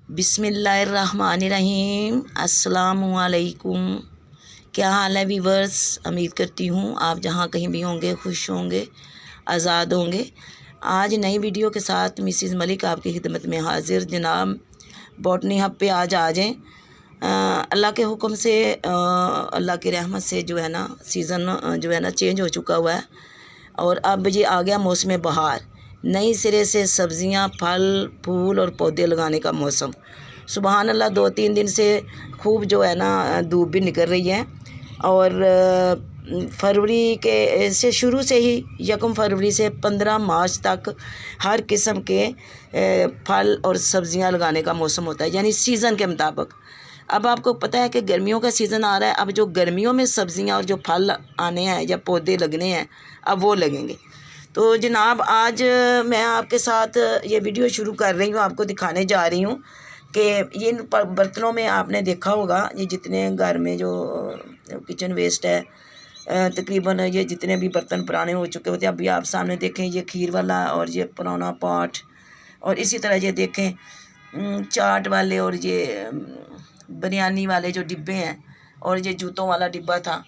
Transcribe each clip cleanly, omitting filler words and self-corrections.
बिस्मिल्लाहिर्रहमानिर्रहीम। अस्सलामुअलैकुम। क्या हाल है वीवर्स? उम्मीद करती हूँ आप जहाँ कहीं भी होंगे खुश होंगे, आज़ाद होंगे। आज नई वीडियो के साथ मिसिज़ मलिक आपकी खिदमत में हाजिर। जनाब बॉटनी हब पे आज आ जाएँ। अल्लाह के हुक्म से, अल्लाह की रहमत से जो है ना सीज़न जो है ना चेंज हो चुका हुआ है और अब ये आ गया मौसम बहार। नई सिरे से सब्ज़ियाँ, फल, फूल और पौधे लगाने का मौसम। सुबहान अल्लाह, 2-3 दिन से खूब जो है ना धूप भी निकल रही है और फरवरी के से शुरू से ही 1 फरवरी से 15 मार्च तक हर किस्म के फल और सब्ज़ियाँ लगाने का मौसम होता है, यानी सीज़न के मुताबिक। अब आपको पता है कि गर्मियों का सीज़न आ रहा है। अब जो गर्मियों में सब्ज़ियाँ और जो फल आने हैं या पौधे लगने हैं, अब वो लगेंगे। तो जनाब आज मैं आपके साथ ये वीडियो शुरू कर रही हूँ, आपको दिखाने जा रही हूँ कि ये बर्तनों में आपने देखा होगा, ये जितने घर में जो किचन वेस्ट है, तकरीबन ये जितने भी बर्तन पुराने हो चुके होते हैं, अभी आप सामने देखें ये खीर वाला और ये पुराना पॉट, और इसी तरह ये देखें चाट वाले और ये बिरयानी वाले जो डिब्बे हैं, और ये जूतों वाला डिब्बा था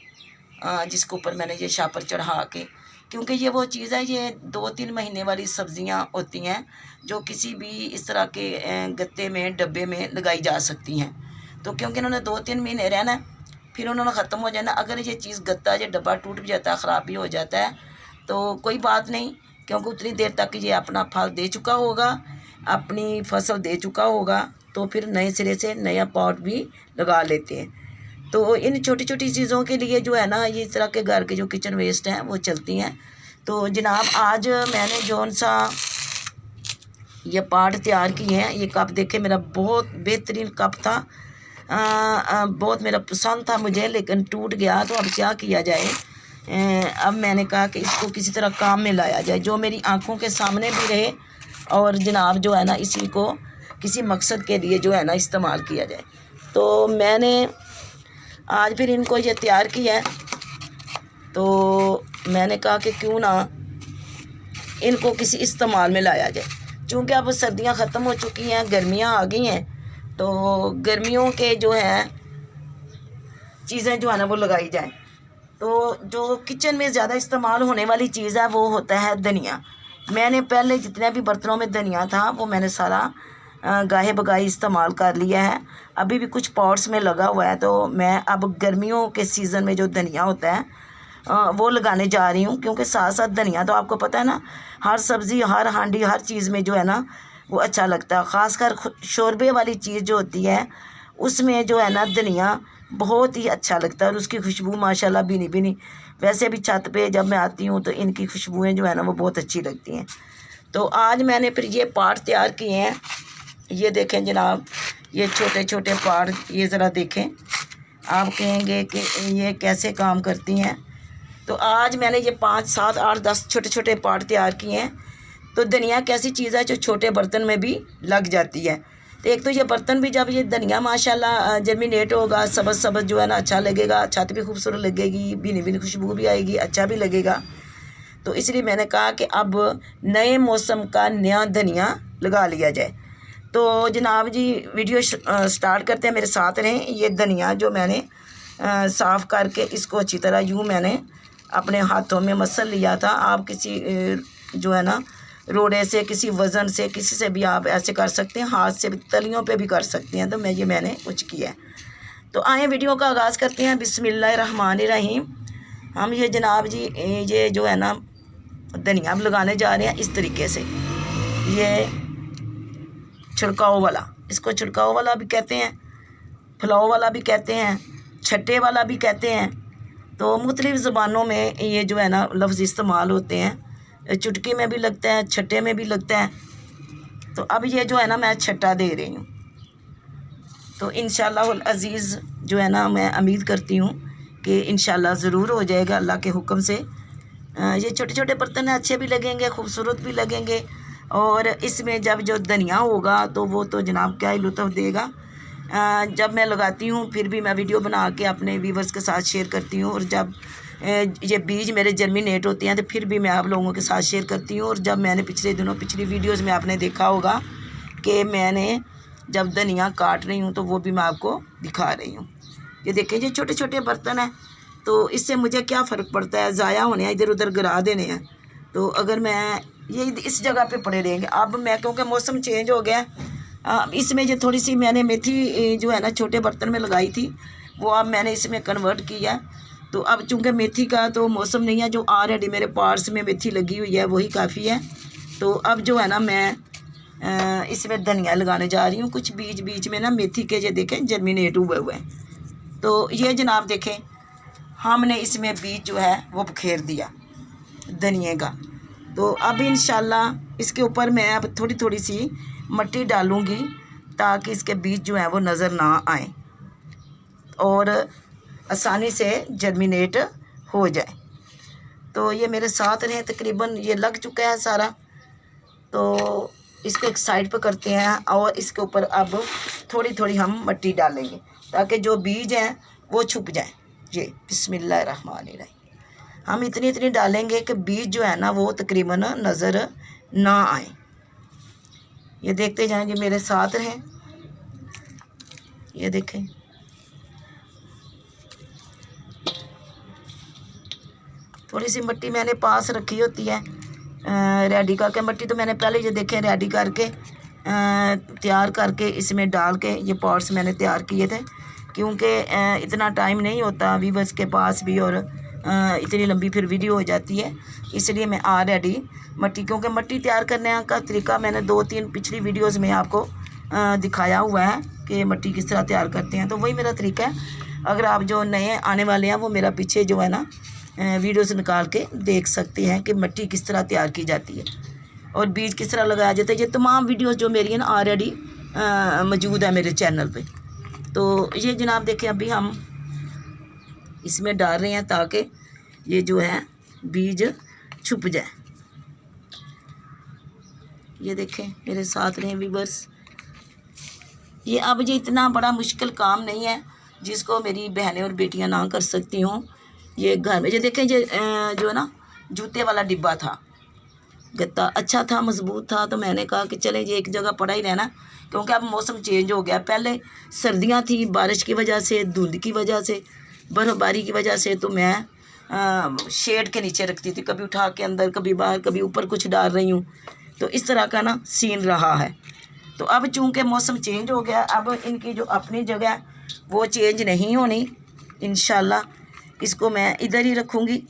जिसके ऊपर मैंने ये शापर चढ़ा के, क्योंकि ये वो चीज़ है, ये 2-3 महीने वाली सब्ज़ियां होती हैं जो किसी भी इस तरह के गत्ते में, डब्बे में लगाई जा सकती हैं। तो क्योंकि इन्होंने 2-3 महीने रहना है, फिर उन्होंने ख़त्म हो जाना। अगर ये चीज़ गत्ता या डब्बा टूट भी जाता है, ख़राब भी हो जाता है, तो कोई बात नहीं, क्योंकि उतनी देर तक ये अपना फल दे चुका होगा, अपनी फसल दे चुका होगा, तो फिर नए सिरे से नया पॉट भी लगा लेते हैं। तो इन छोटी छोटी चीज़ों के लिए जो है ना ये इस तरह के घर के जो किचन वेस्ट हैं वो चलती हैं। तो जनाब आज मैंने जौन सा ये पार्ट तैयार किए हैं, ये कप देखे, मेरा बहुत बेहतरीन कप था, बहुत मेरा पसंद था मुझे, लेकिन टूट गया। तो अब क्या किया जाए, अब मैंने कहा कि इसको किसी तरह काम में लाया जाए जो मेरी आंखों के सामने भी रहे, और जनाब जो है ना इसी को किसी मकसद के लिए जो है ना इस्तेमाल किया जाए। तो मैंने आज फिर इनको ये तैयार किया है। तो मैंने कहा कि क्यों ना इनको किसी इस्तेमाल में लाया जाए, चूँकि अब सर्दियां ख़त्म हो चुकी हैं, गर्मियां आ गई हैं, तो गर्मियों के जो हैं चीज़ें जो है ना वो लगाई जाए। तो जो किचन में ज़्यादा इस्तेमाल होने वाली चीज़ है वो होता है धनिया। मैंने पहले जितने भी बर्तनों में धनिया था वो मैंने सारा गाहे बगाही इस्तेमाल कर लिया है। अभी भी कुछ पॉट्स में लगा हुआ है। तो मैं अब गर्मियों के सीज़न में जो धनिया होता है वो लगाने जा रही हूँ, क्योंकि साथ साथ धनिया तो आपको पता है ना, हर सब्ज़ी, हर हांडी, हर चीज़ में जो है ना वो अच्छा लगता है। ख़ासकर शोरबे वाली चीज़ जो होती है उसमें जो है ना धनिया बहुत ही अच्छा लगता है, और उसकी खुशबू माशाल्लाह भीनी भीनी। वैसे भी छत पे जब मैं आती हूँ तो इनकी खुशबुएँ जो है ना वो बहुत अच्छी लगती हैं। तो आज मैंने फिर ये पार्ट तैयार किए हैं। ये देखें जनाब, ये छोटे छोटे पार्ट, ये ज़रा देखें, आप कहेंगे कि ये कैसे काम करती हैं। तो आज मैंने ये 5, 7, 8, 10 छोटे छोटे पार्ट तैयार किए हैं। तो धनिया कैसी चीज़ है जो छोटे बर्तन में भी लग जाती है। तो एक तो ये बर्तन भी, जब ये धनिया माशाल्लाह जर्मिनेट होगा, सबज सबज जो है ना अच्छा लगेगा, छत भी खूबसूरत लगेगी, भीनी भीनी खुशबू भी आएगी, अच्छा भी लगेगा। तो इसलिए मैंने कहा कि अब नए मौसम का नया धनिया लगा लिया जाए। तो जनाब जी वीडियो स्टार्ट करते हैं, मेरे साथ रहें। ये धनिया जो मैंने साफ़ करके इसको अच्छी तरह यूँ मैंने अपने हाथों में मसल लिया था। आप किसी जो है ना रोड़े से, किसी वज़न से, किसी से भी आप ऐसे कर सकते हैं, हाथ से भी, तलियों पे भी कर सकते हैं। तो मैंने कुछ किया है। तो आए वीडियो का आगाज़ करते हैं। बिस्मिल्लाहिर्रहमानिर्रहीम। हम ये जनाब जी ये जो है ना धनिया लगाने जा रहे हैं इस तरीके से। ये छिड़काव वाला, इसको छिड़काव वाला भी कहते हैं, फुलाव वाला भी कहते हैं, छट्टे वाला भी कहते हैं। तो मुख्तलिफ़ ज़बानों में ये जो है ना लफ्ज़ इस्तेमाल होते हैं। चुटकी में भी लगता है, छट्टे में भी लगता है। तो अब ये जो है ना मैं छट्टा दे रही हूँ। तो इंशाअल्लाह अज़ीज़ जो है ना मैं उम्मीद करती हूँ कि इंशाअल्लाह ज़रूर हो जाएगा अल्लाह के हुक्म से। ये छोटे छोटे बर्तन अच्छे भी लगेंगे, खूबसूरत भी लगेंगे, और इसमें जब जो धनिया होगा तो वो तो जनाब क्या ही लुत्फ़ देगा। जब मैं लगाती हूँ फिर भी मैं वीडियो बना के अपने व्यूवर्स के साथ शेयर करती हूँ, और जब ये बीज मेरे जर्मिनेट होते हैं तो फिर भी मैं आप लोगों के साथ शेयर करती हूँ। और जब मैंने पिछले दिनों पिछली वीडियोज़ में आपने देखा होगा कि मैंने जब धनिया काट रही हूँ तो वो भी मैं आपको दिखा रही हूँ। ये देखें, ये छोटे छोटे बर्तन हैं, तो इससे मुझे क्या फ़र्क पड़ता है, ज़ाया होने हैं, इधर उधर गिरा देने हैं। तो अगर मैं ये इस जगह पे पड़े रहेंगे, अब मैं क्योंकि मौसम चेंज हो गया, इसमें जो थोड़ी सी मैंने मेथी जो है ना छोटे बर्तन में लगाई थी, वो अब मैंने इसमें कन्वर्ट किया। तो अब चूँकि मेथी का तो मौसम नहीं है, जो ऑलरेडी मेरे पार्ट्स में मेथी लगी हुई है वही काफ़ी है। तो अब जो है ना मैं इसमें धनिया लगाने जा रही हूँ। कुछ बीच बीच में ना मेथी के जो देखें जर्मिनेट हुए हुए हैं। तो ये जनाब देखें, हमने इसमें बीज जो है वो बखेर दिया धनिए का। तो अब इंशाल्लाह इसके ऊपर मैं अब थोड़ी थोड़ी सी मिट्टी डालूँगी ताकि इसके बीज जो हैं वो नज़र ना आए और आसानी से जर्मिनेट हो जाए। तो ये मेरे साथ रहे, तकरीबन ये लग चुका है सारा। तो इसको एक साइड पर करते हैं और इसके ऊपर अब थोड़ी थोड़ी हम मिट्टी डालेंगे ताकि जो बीज हैं वो छुप जाएं। ये बिस्मिल्लाहिर्रहमानिर्रहीम हम इतनी डालेंगे कि बीज जो है ना वो तकरीबन नज़र ना आए। ये देखते जाएंगे, मेरे साथ रहें। ये देखें, थोड़ी सी मिट्टी मैंने पास रखी होती है रेडी करके। मिट्टी तो मैंने पहले ये देखें रेडी करके तैयार करके इसमें डाल के ये पॉट्स मैंने तैयार किए थे, क्योंकि इतना टाइम नहीं होता वीवर्स के पास भी और इतनी लंबी फिर वीडियो हो जाती है, इसलिए मैं ऑलरेडी मिट्टी, क्योंकि मिट्टी तैयार करने का तरीका मैंने 2-3 पिछली वीडियोस में आपको दिखाया हुआ है कि मिट्टी किस तरह तैयार करते हैं। तो वही मेरा तरीका है। अगर आप जो नए आने वाले हैं वो मेरा पीछे जो है ना वीडियोस निकाल के देख सकते हैं कि मिट्टी किस तरह तैयार की जाती है और बीज किस तरह लगाया जाता है। ये तमाम वीडियोस जो मेरी है ना ऑलरेडी मौजूद है मेरे चैनल पे। तो ये जनाब देखें, अभी हम इसमें डाल रहे हैं ताकि ये जो है बीज छुप जाए। ये देखें, मेरे साथ रहें व्यूअर्स। ये अब ये इतना बड़ा मुश्किल काम नहीं है जिसको मेरी बहनें और बेटियां ना कर सकती हों। ये घर में ये देखें, ये जो है ना जूते वाला डिब्बा था, गत्ता अच्छा था, मजबूत था। तो मैंने कहा कि चले ये एक जगह पड़ा ही रहना, क्योंकि अब मौसम चेंज हो गया। पहले सर्दियां थी, बारिश की वजह से, धुंध की वजह से, बर्फ़बारी की वजह से, तो मैं शेड के नीचे रखती थी, कभी उठा के अंदर, कभी बाहर, कभी ऊपर कुछ डाल रही हूँ। तो इस तरह का ना सीन रहा है। तो अब चूँकि मौसम चेंज हो गया, अब इनकी जो अपनी जगह है वो चेंज नहीं होनी। इंशाल्लाह इसको मैं इधर ही रखूँगी,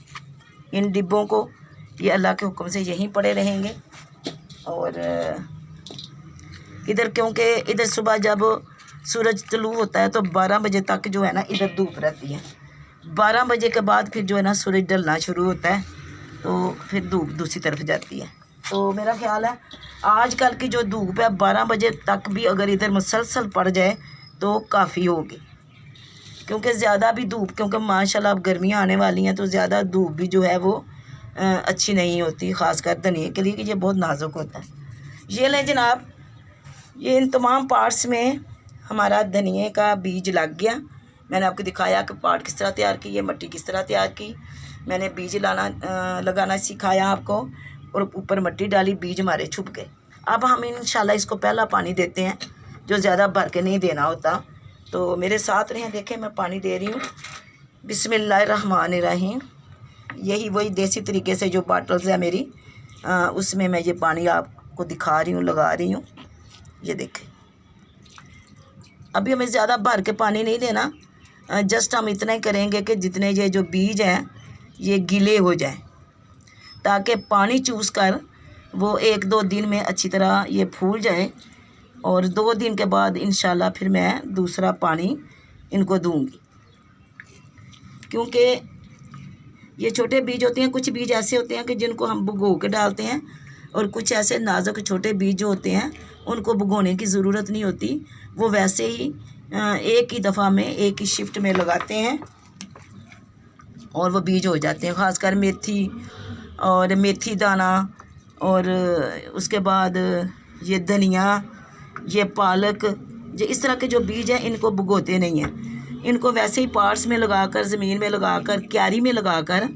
इन डिब्बों को। ये अल्लाह के हुक्म से यहीं पड़े रहेंगे। और इधर, क्योंकि इधर सुबह जब सूरज तलू होता है तो 12 बजे तक जो है ना इधर धूप रहती है। 12 बजे के बाद फिर जो है ना सूरज ढलना शुरू होता है, तो फिर धूप दूसरी तरफ जाती है। तो मेरा ख्याल है आजकल की जो धूप है 12 बजे तक भी अगर इधर मुसलसल पड़ जाए तो काफ़ी होगी, क्योंकि ज़्यादा भी धूप, क्योंकि माशाल्लाह अब गर्मियाँ आने वाली हैं, तो ज़्यादा धूप भी जो है वो अच्छी नहीं होती, ख़ासकर धनिए के लिए कि ये बहुत नाजुक होता है। ये लें जनाब, ये इन तमाम पार्ट्स में हमारा धनिए का बीज लग गया। मैंने आपको दिखाया कि पार्ट किस तरह तैयार की, ये मिट्टी किस तरह तैयार की। मैंने बीज लगाना सिखाया आपको और ऊपर मिट्टी डाली, बीज हमारे छुप गए। अब हम इंशाल्लाह इसको पहला पानी देते हैं, जो ज़्यादा भर के नहीं देना होता। तो मेरे साथ रहें, देखें मैं पानी दे रही हूँ। बिस्मिल्लाहिर्रहमानिर्रहीम। यही वही देसी तरीके से जो बॉटल्स है मेरी, उसमें मैं ये पानी आपको दिखा रही हूँ, लगा रही हूँ। ये देखें, अभी हमें ज़्यादा भर के पानी नहीं देना, जस्ट हम इतना ही करेंगे कि जितने ये जो बीज हैं ये गीले हो जाएं, ताकि पानी चूस कर वो 1-2 दिन में अच्छी तरह ये फूल जाए। और 2 दिन के बाद इंशाल्लाह फिर मैं दूसरा पानी इनको दूंगी, क्योंकि ये छोटे बीज होते हैं। कुछ बीज ऐसे होते हैं कि जिनको हम भिगो के डालते हैं, और कुछ ऐसे नाजुक छोटे बीज जो होते हैं उनको भिगोने की ज़रूरत नहीं होती, वो वैसे ही एक ही दफ़ा में एक ही शिफ्ट में लगाते हैं और वो बीज हो जाते हैं। ख़ासकर मेथी और मेथी दाना, और उसके बाद ये धनिया, ये पालक, ये इस तरह के जो बीज हैं इनको भिगोते नहीं हैं। इनको वैसे ही पार्ट्स में लगाकर, ज़मीन में लगाकर, क्यारी में लगाकर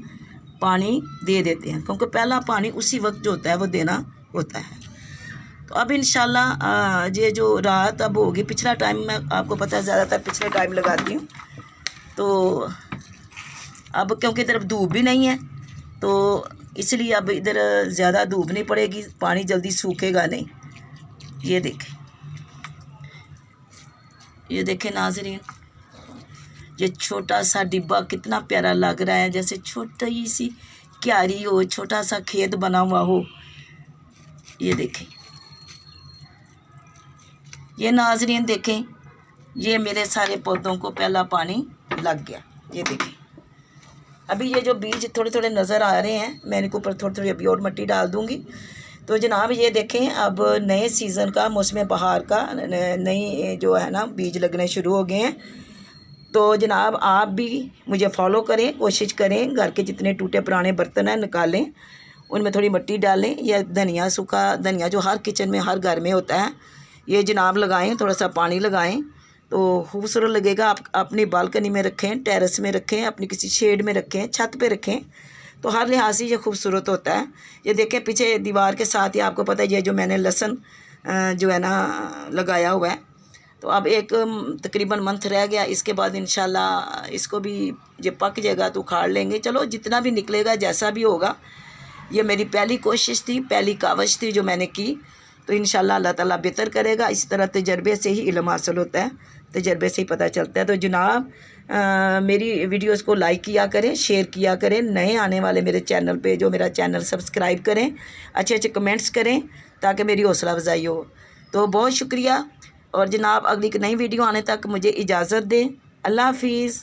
पानी दे देते हैं, क्योंकि पहला पानी उसी वक्त जो होता है वो देना होता है। तो तो अब इंशाल्लाह ये जो रात अब होगी, पिछला टाइम मैं आपको पता है ज़्यादातर पिछले टाइम लगाती हूँ। तो अब क्योंकि इधर धूप भी नहीं है तो इसलिए अब इधर ज़्यादा धूप नहीं पड़ेगी, पानी जल्दी सूखेगा नहीं। ये देखें नाज़रीन, ये छोटा सा डिब्बा कितना प्यारा लग रहा है, जैसे छोटी सी क्यारी हो, छोटा सा खेत बना हुआ हो। ये देखें, ये नाज़रीन देखें, ये मेरे सारे पौधों को पहला पानी लग गया। ये देखें, अभी ये जो बीज थोड़े थोड़े नज़र आ रहे हैं, मैं इनके ऊपर थोड़ी थोड़ी अभी और मिट्टी डाल दूँगी। तो जनाब ये देखें, अब नए सीज़न का, मौसम बहार का नई जो है ना बीज लगने शुरू हो गए हैं। तो जनाब आप भी मुझे फॉलो करें, कोशिश करें, घर के जितने टूटे पुराने बर्तन हैं निकालें, उनमें थोड़ी मिट्टी डालें, या धनिया, सूखा धनिया जो हर किचन में हर घर में होता है, ये जनाब लगाएं, थोड़ा सा पानी लगाएं तो खूबसूरत लगेगा। आप अपनी बालकनी में रखें, टेरेस में रखें, अपनी किसी शेड में रखें, छत पे रखें, तो हर लिहाज से ये खूबसूरत होता है। ये देखें पीछे दीवार के साथ ही आपको पता है ये जो मैंने लहसुन जो है ना लगाया हुआ है। तो अब एक तकरीबन मंथ रह गया, इसके बाद इंशाल्लाह इसको भी ये पक जाएगा तो उखाड़ लेंगे। चलो जितना भी निकलेगा, जैसा भी होगा, ये मेरी पहली कोशिश थी, पहली कावश थी जो मैंने की। तो इंशाल्लाह अल्लाह ताला बेहतर करेगा। इसी तरह तजर्बे से ही इल्म हासिल होता है, तजर्बे से ही पता चलता है। तो जनाब मेरी वीडियोस को लाइक किया करें, शेयर किया करें, नए आने वाले मेरे चैनल पे जो मेरा चैनल सब्सक्राइब करें, अच्छे अच्छे कमेंट्स करें ताकि मेरी हौसला अफजाई हो। तो बहुत शुक्रिया, और जनाब अगली नई वीडियो आने तक मुझे इजाज़त दें। अल्लाह हाफिज़।